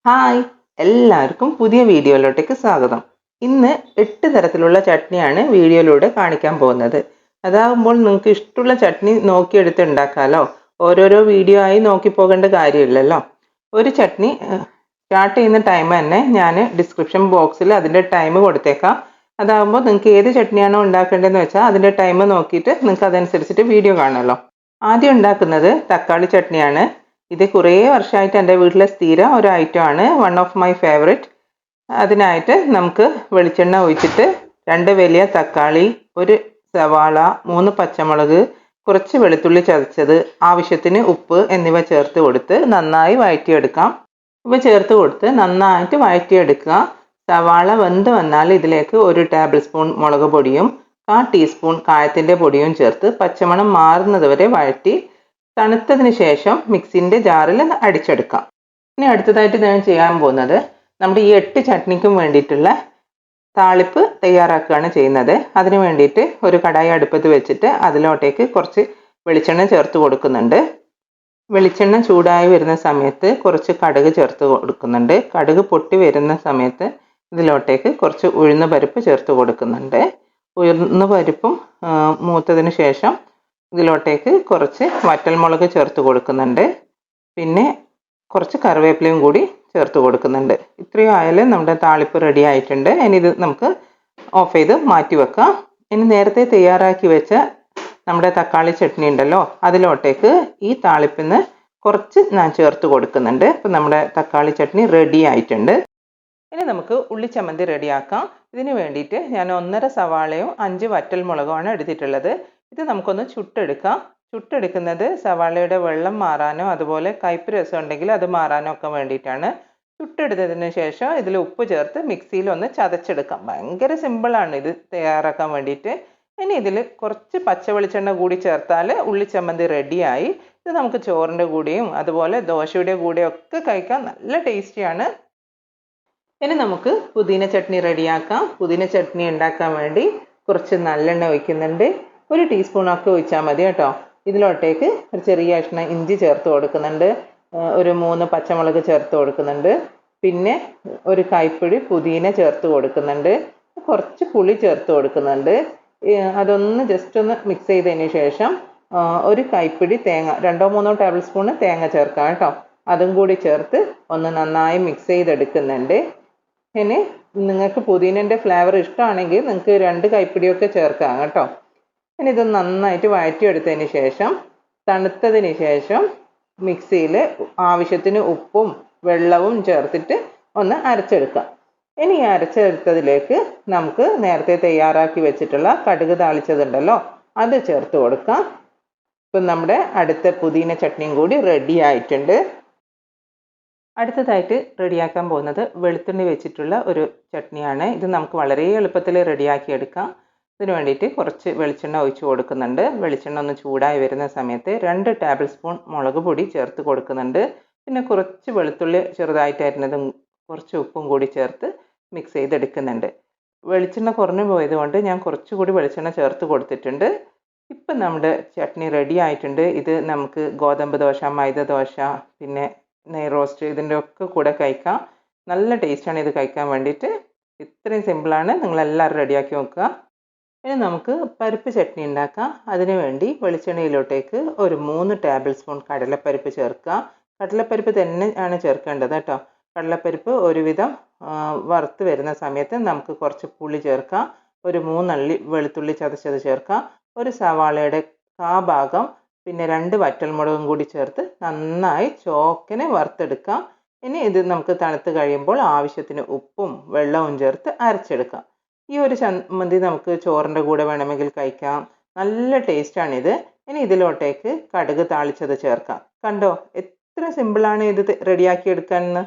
Hi, എല്ലാവർക്കും പുതിയ വീഡിയോയിലോട്ടേക്ക് സ്വാഗതം. ഇന്ന് 8 തരത്തിലുള്ള ചട്നിയാണ് വീഡിയോയിലൂടെ കാണിക്കാൻ പോകുന്നത്. അതാകുമ്പോൾ നിങ്ങൾക്ക് ഇഷ്ടമുള്ള ചട്നി നോക്കിയെടുത്ത് ഉണ്ടാക്കാമല്ലോ. ഓരോരോ വീഡിയോ ആയി നോക്കി പോകേണ്ട കാര്യമില്ലല്ലോ. ഒരു ചട്നി സ്റ്റാർട്ട് ചെയ്യുന്ന ടൈം തന്നെ ഞാൻ ഡിസ്ക്രിപ്ഷൻ ബോക്സിൽ അതിൻ്റെ ടൈം കൊടുത്തേക്കാം. അതാകുമ്പോൾ നിങ്ങൾക്ക് ഏത് ചട്നിയാണോ ഉണ്ടാക്കേണ്ടതെന്ന് വെച്ചാൽ അതിൻ്റെ ടൈം നോക്കിയിട്ട് നിങ്ങൾക്ക് അതനുസരിച്ചിട്ട് വീഡിയോ കാണാമല്ലോ. ആദ്യം ഉണ്ടാക്കുന്നത് തക്കാളി ചട്നിയാണ്. ഇത് കുറേ വർഷമായിട്ട് എൻ്റെ വീട്ടിലെ സ്ഥിരം ഒരു ഐറ്റമാണ്, വൺ ഓഫ് മൈ ഫേവറേറ്റ്. അതിനായിട്ട് നമുക്ക് വെളിച്ചെണ്ണ ഒഴിച്ചിട്ട് 2 വലിയ തക്കാളി, ഒരു സവാള, 3 പച്ചമുളക്, കുറച്ച് വെളുത്തുള്ളി ചതച്ചത്, ആവശ്യത്തിന് ഉപ്പ് എന്നിവ ചേർത്ത് കൊടുത്ത് നന്നായി വഴറ്റിയെടുക്കാം. ഇവ ചേർത്ത് കൊടുത്ത് നന്നായിട്ട് വഴറ്റിയെടുക്കുക. സവാള വെന്ത് വന്നാൽ ഇതിലേക്ക് 1 ടേബിൾ സ്പൂൺ മുളക് പൊടിയും 1/4 ടീസ്പൂൺ കായത്തിൻ്റെ പൊടിയും ചേർത്ത് പച്ചമണം മാറുന്നത് വരെ വഴറ്റി തണുത്തതിന് ശേഷം മിക്സിൻ്റെ ജാറിൽ അടിച്ചെടുക്കാം. ഇനി അടുത്തതായിട്ട് ഞാൻ ചെയ്യാൻ പോകുന്നത് നമ്മുടെ ഈ 8 ചട്നിക്കും വേണ്ടിയിട്ടുള്ള താളിപ്പ് തയ്യാറാക്കുകയാണ് ചെയ്യുന്നത്. അതിന് വേണ്ടിയിട്ട് ഒരു കടായി അടുപ്പത്ത് വെച്ചിട്ട് അതിലോട്ടേക്ക് കുറച്ച് വെളിച്ചെണ്ണ ചേർത്ത് കൊടുക്കുന്നുണ്ട്. വെളിച്ചെണ്ണ ചൂടായി വരുന്ന സമയത്ത് കുറച്ച് കടുക് ചേർത്ത് കൊടുക്കുന്നുണ്ട്. കടുക് പൊട്ടി വരുന്ന സമയത്ത് ഇതിലോട്ടേക്ക് കുറച്ച് ഉഴുന്ന് പരിപ്പ് ചേർത്ത് കൊടുക്കുന്നുണ്ട്. ഉഴുന്ന് പരിപ്പും മൂത്തതിന് ശേഷം ഇതിലോട്ടേക്ക് കുറച്ച് വറ്റൽമുളക് ചേർത്ത് കൊടുക്കുന്നുണ്ട്. പിന്നെ കുറച്ച് കറിവേപ്പിലയും കൂടി ചേർത്ത് കൊടുക്കുന്നുണ്ട്. ഇത്രയും ആയാലും നമ്മുടെ താളിപ്പ് റെഡി ആയിട്ടുണ്ട്. ഇനി ഇത് നമുക്ക് ഓഫ് ചെയ്ത് മാറ്റി വെക്കാം. ഇനി നേരത്തെ തയ്യാറാക്കി വെച്ച നമ്മുടെ തക്കാളി ചട്നി ഉണ്ടല്ലോ, അതിലോട്ടേക്ക് ഈ താളിപ്പിന്ന് കുറച്ച് ഞാൻ ചേർത്ത് കൊടുക്കുന്നുണ്ട്. അപ്പം നമ്മുടെ തക്കാളി ചട്നി റെഡി ആയിട്ടുണ്ട്. ഇനി നമുക്ക് ഉള്ളിച്ചമ്മന്തി റെഡിയാക്കാം. ഇതിന് വേണ്ടിയിട്ട് ഞാൻ 1.5 സവാളയും 5 വറ്റൽമുളകുമാണ് എടുത്തിട്ടുള്ളത്. ഇത് നമുക്കൊന്ന് ചുട്ടെടുക്കാം. ചുട്ടെടുക്കുന്നത് സവാളയുടെ വെള്ളം മാറാനോ അതുപോലെ കയ്പ്പ് രസം ഉണ്ടെങ്കിൽ അത് മാറാനോ ഒക്കെ വേണ്ടിയിട്ടാണ്. ചുട്ടെടുത്തതിന് ശേഷം ഇതിൽ ഉപ്പ് ചേർത്ത് മിക്സിയിൽ ഒന്ന് ചതച്ചെടുക്കാം. ഭയങ്കര സിമ്പിളാണ് ഇത് തയ്യാറാക്കാൻ വേണ്ടിയിട്ട്. ഇനി ഇതിൽ കുറച്ച് പച്ച വെളിച്ചെണ്ണ കൂടി ചേർത്താൽ ഉള്ളിച്ചമ്മന്തി റെഡിയായി. ഇത് നമുക്ക് ചോറിൻ്റെ കൂടെയും അതുപോലെ ദോശയുടെ കൂടെയും ഒക്കെ കഴിക്കാൻ നല്ല ടേസ്റ്റിയാണ്. ഇനി നമുക്ക് പുതിന ചട്നി റെഡിയാക്കാം. പുതിന ചട്നി ഉണ്ടാക്കാൻ വേണ്ടി കുറച്ച് നല്ലെണ്ണ ഒഴിക്കുന്നുണ്ട്. 1 ടീസ്പൂണൊക്കെ ഒഴിച്ചാൽ മതി കേട്ടോ. ഇതിലോട്ടേക്ക് ഒരു ചെറിയ കഷ്ണം ഇഞ്ചി ചേർത്ത് കൊടുക്കുന്നുണ്ട്. ഒരു 3 പച്ചമുളക് ചേർത്ത് കൊടുക്കുന്നുണ്ട്. പിന്നെ ഒരു കൈപ്പിടി പുതിന ചേർത്ത് കൊടുക്കുന്നുണ്ട്. കുറച്ച് പുളി ചേർത്ത് കൊടുക്കുന്നുണ്ട്. അതൊന്ന് ജസ്റ്റ് ഒന്ന് മിക്സ് ചെയ്തതിന് ശേഷം ഒരു കൈപ്പിടി തേങ്ങ, 2-3 ടേബിൾ സ്പൂൺ തേങ്ങ ചേർക്കാം കേട്ടോ. അതും കൂടി ചേർത്ത് ഒന്ന് നന്നായി മിക്സ് ചെയ്തെടുക്കുന്നുണ്ട്. ഇനി നിങ്ങൾക്ക് പുതിനൻ്റെ ഫ്ലേവർ ഇഷ്ടമാണെങ്കിൽ നിങ്ങൾക്ക് 2 കൈപ്പിടിയൊക്കെ ചേർക്കാം കേട്ടോ. ഇനി ഇത് നന്നായിട്ട് വഴറ്റിയെടുത്തതിന് ശേഷം തണുത്തതിന് ശേഷം മിക്സിയിൽ ആവശ്യത്തിന് ഉപ്പും വെള്ളവും ചേർത്തിട്ട് ഒന്ന് അരച്ചെടുക്കാം. ഇനി ഈ അരച്ചെടുത്തതിലേക്ക് നമുക്ക് നേരത്തെ തയ്യാറാക്കി വെച്ചിട്ടുള്ള കടുക് താളിച്ചതുണ്ടല്ലോ, അത് ചേർത്ത് കൊടുക്കാം. ഇപ്പം നമ്മുടെ അടുത്ത പുതിന ചട്നിയും കൂടി റെഡി ആയിട്ടുണ്ട്. അടുത്തതായിട്ട് റെഡിയാക്കാൻ പോകുന്നത് വെളുത്തുള്ളി വെച്ചിട്ടുള്ള ഒരു ചട്നിയാണ്. ഇത് നമുക്ക് വളരെ എളുപ്പത്തിൽ റെഡിയാക്കി എടുക്കാം. ഇതിന് വേണ്ടിയിട്ട് കുറച്ച് വെളിച്ചെണ്ണ ഒഴിച്ച് കൊടുക്കുന്നുണ്ട്. വെളിച്ചെണ്ണ ഒന്ന് ചൂടായി വരുന്ന സമയത്ത് 2 ടേബിൾ സ്പൂൺ മുളക് പൊടി ചേർത്ത് കൊടുക്കുന്നുണ്ട്. പിന്നെ കുറച്ച് വെളുത്തുള്ളി ചെറുതായിട്ട് അരിഞ്ഞതും കുറച്ച് ഉപ്പും കൂടി ചേർത്ത് മിക്സ് ചെയ്തെടുക്കുന്നുണ്ട്. വെളിച്ചെണ്ണ കുറഞ്ഞു പോയതുകൊണ്ട് ഞാൻ കുറച്ചുകൂടി വെളിച്ചെണ്ണ ചേർത്ത് കൊടുത്തിട്ടുണ്ട്. ഇപ്പം നമ്മുടെ ചട്നി റെഡി ആയിട്ടുണ്ട്. ഇത് നമുക്ക് ഗോതമ്പ് ദോശ, മൈദ ദോശ, പിന്നെ നെയ് റോസ്റ്റ് ഇതിൻ്റെ ഒക്കെ കൂടെ കഴിക്കാം. നല്ല ടേസ്റ്റാണ് ഇത് കഴിക്കാൻ വേണ്ടിയിട്ട്. ഇത്രയും സിമ്പിളാണ്. നിങ്ങളെല്ലാവരും റെഡിയാക്കി നോക്കുക. ഇനി നമുക്ക് പരിപ്പ് ചട്നി ഉണ്ടാക്കാം. അതിനു വേണ്ടി വെളിച്ചെണ്ണയിലോട്ടേക്ക് ഒരു 3 ടേബിൾ സ്പൂൺ കടലപ്പരിപ്പ് ചേർക്കുക. കടലപ്പരിപ്പ് തന്നെ ആണ് ചേർക്കേണ്ടത് കേട്ടോ. കടലപ്പരിപ്പ് ഒരുവിധം വറുത്ത് വരുന്ന സമയത്ത് നമുക്ക് കുറച്ച് പുളി ചേർക്കാം. ഒരു 3 അല്ലി വെളുത്തുള്ളി ചതച്ചത് ചേർക്കാം. ഒരു സവാളയുടെ 1/4 ഭാഗം, പിന്നെ 2 വറ്റൽമുളകും കൂടി ചേർത്ത് നന്നായി ചോക്കിനെ വറുത്തെടുക്കാം. ഇനി ഇത് നമുക്ക് തണുത്ത് കഴിയുമ്പോൾ ആവശ്യത്തിന് ഉപ്പും വെള്ളവും ചേർത്ത് അരച്ചെടുക്കാം. ഈ ഒരു ചമ്മന്തി നമുക്ക് ചോറിൻ്റെ കൂടെ വേണമെങ്കിൽ കഴിക്കാം. നല്ല ടേസ്റ്റാണിത്. ഇനി ഇതിലോട്ടേക്ക് കടുക് താളിച്ചത് ചേർക്കാം. കണ്ടോ എത്ര സിമ്പിളാണ് ഇത് റെഡിയാക്കി എടുക്കാനെന്ന്.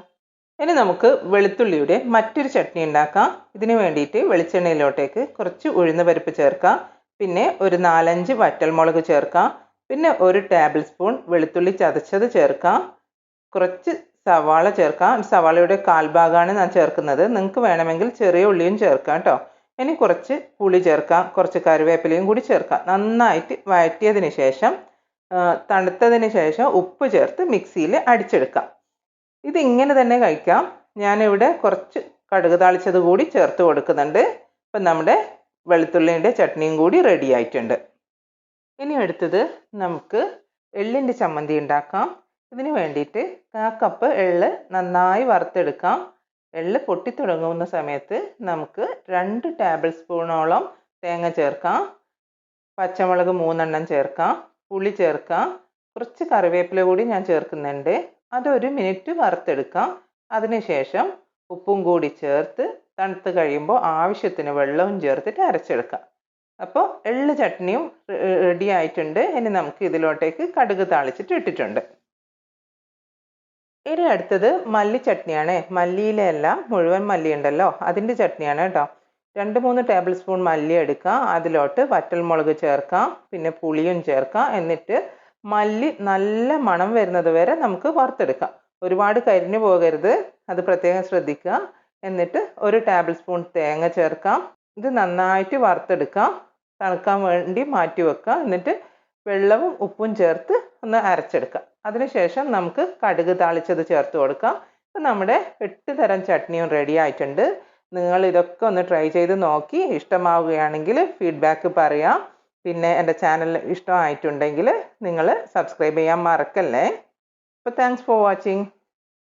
ഇനി നമുക്ക് വെളുത്തുള്ളിയുടെ മറ്റൊരു ചട്നി ഉണ്ടാക്കാം. ഇതിന് വേണ്ടിയിട്ട് വെളിച്ചെണ്ണയിലോട്ടേക്ക് കുറച്ച് ഉഴുന്ന് പരിപ്പ് ചേർക്കാം. പിന്നെ ഒരു 4-5 വറ്റൽമുളക് ചേർക്കാം. പിന്നെ 1 ടേബിൾ സ്പൂൺ വെളുത്തുള്ളി ചതച്ചത് ചേർക്കാം. കുറച്ച് സവാള ചേർക്കാം. സവാളയുടെ 1/4 ഭാഗമാണ് ഞാൻ ചേർക്കുന്നത്. നിങ്ങൾക്ക് വേണമെങ്കിൽ ചെറിയ ഉള്ളിയും ചേർക്കാം കേട്ടോ. ഇനി കുറച്ച് പുളി ചേർക്കാം. കുറച്ച് കറിവേപ്പിലയും കൂടി ചേർക്കാം. നന്നായിട്ട് വഴറ്റിയതിന് ശേഷം തണുത്തതിന് ശേഷം ഉപ്പ് ചേർത്ത് മിക്സിയിൽ അടിച്ചെടുക്കാം. ഇതിങ്ങനെ തന്നെ കഴിക്കാം. ഞാനിവിടെ കുറച്ച് കടുക് താളിച്ചത് കൂടി ചേർത്ത് കൊടുക്കുന്നുണ്ട്. ഇപ്പം നമ്മുടെ വെളുത്തുള്ളിൻ്റെ ചട്നിയും കൂടി റെഡി ആയിട്ടുണ്ട്. ഇനി അടുത്തത് നമുക്ക് എള്ളിൻ്റെ ചമ്മന്തി ഉണ്ടാക്കാം. ഇതിന് വേണ്ടിയിട്ട് 1/4 കപ്പ് എള്ള് നന്നായി വറുത്തെടുക്കാം. എള്ള് പൊട്ടിത്തുടങ്ങുന്ന സമയത്ത് നമുക്ക് 2 ടേബിൾ സ്പൂണോളം തേങ്ങ ചേർക്കാം. പച്ചമുളക് 3 എണ്ണം ചേർക്കാം. പുളി ചേർക്കാം. കുറച്ച് കറിവേപ്പില കൂടി ഞാൻ ചേർക്കുന്നുണ്ട്. അതൊരു മിനിറ്റ് വറുത്തെടുക്കാം. അതിനുശേഷം ഉപ്പും കൂടി ചേർത്ത് തണുത്ത് കഴിയുമ്പോൾ ആവശ്യത്തിന് വെള്ളവും ചേർത്തിട്ട് അരച്ചെടുക്കാം. അപ്പോൾ എള്ള് ചട്നിയും റെഡി ആയിട്ടുണ്ട്. ഇനി നമുക്ക് ഇതിലോട്ടേക്ക് കടുക് താളിച്ചിട്ട് ഇട്ടിട്ടുണ്ട്. ഇനി അടുത്തത് മല്ലി ചട്നിയാണ്. മല്ലിയിലല്ല, മുഴുവൻ മല്ലി ഉണ്ടല്ലോ, അതിൻ്റെ ചട്നിയാണ് കേട്ടോ. 2-3 ടേബിൾ സ്പൂൺ മല്ലി എടുക്കാം. അതിലോട്ട് വറ്റൽമുളക് ചേർക്കാം. പിന്നെ പുളിയും ചേർക്കാം. എന്നിട്ട് മല്ലി നല്ല മണം വരുന്നത് വരെ നമുക്ക് വറുത്തെടുക്കാം. ഒരുപാട് കരിഞ്ഞു പോകരുത്, അത് പ്രത്യേകം ശ്രദ്ധിക്കുക. എന്നിട്ട് 1 ടേബിൾ സ്പൂൺ തേങ്ങ ചേർക്കാം. ഇത് നന്നായിട്ട് വറുത്തെടുക്കാം. തണുക്കാൻ വേണ്ടി മാറ്റി വെക്കാം. എന്നിട്ട് വെള്ളവും ഉപ്പും ചേർത്ത് ഒന്ന് അരച്ചെടുക്കാം. അതിനുശേഷം നമുക്ക് കടുക് താളിച്ചത് ചേർത്ത് കൊടുക്കാം. ഇപ്പം നമ്മുടെ 8 തരം ചട്നിയും റെഡി ആയിട്ടുണ്ട്. നിങ്ങൾ ഇതൊക്കെ ഒന്ന് ട്രൈ ചെയ്ത് നോക്കി ഇഷ്ടമാവുകയാണെങ്കിൽ ഫീഡ്ബാക്ക് പറയാം. പിന്നെ എൻ്റെ ചാനൽ ഇഷ്ടമായിട്ടുണ്ടെങ്കിൽ നിങ്ങൾ സബ്സ്ക്രൈബ് ചെയ്യാൻ മറക്കല്ലേ. അപ്പോൾ താങ്ക്സ് ഫോർ വാച്ചിങ്.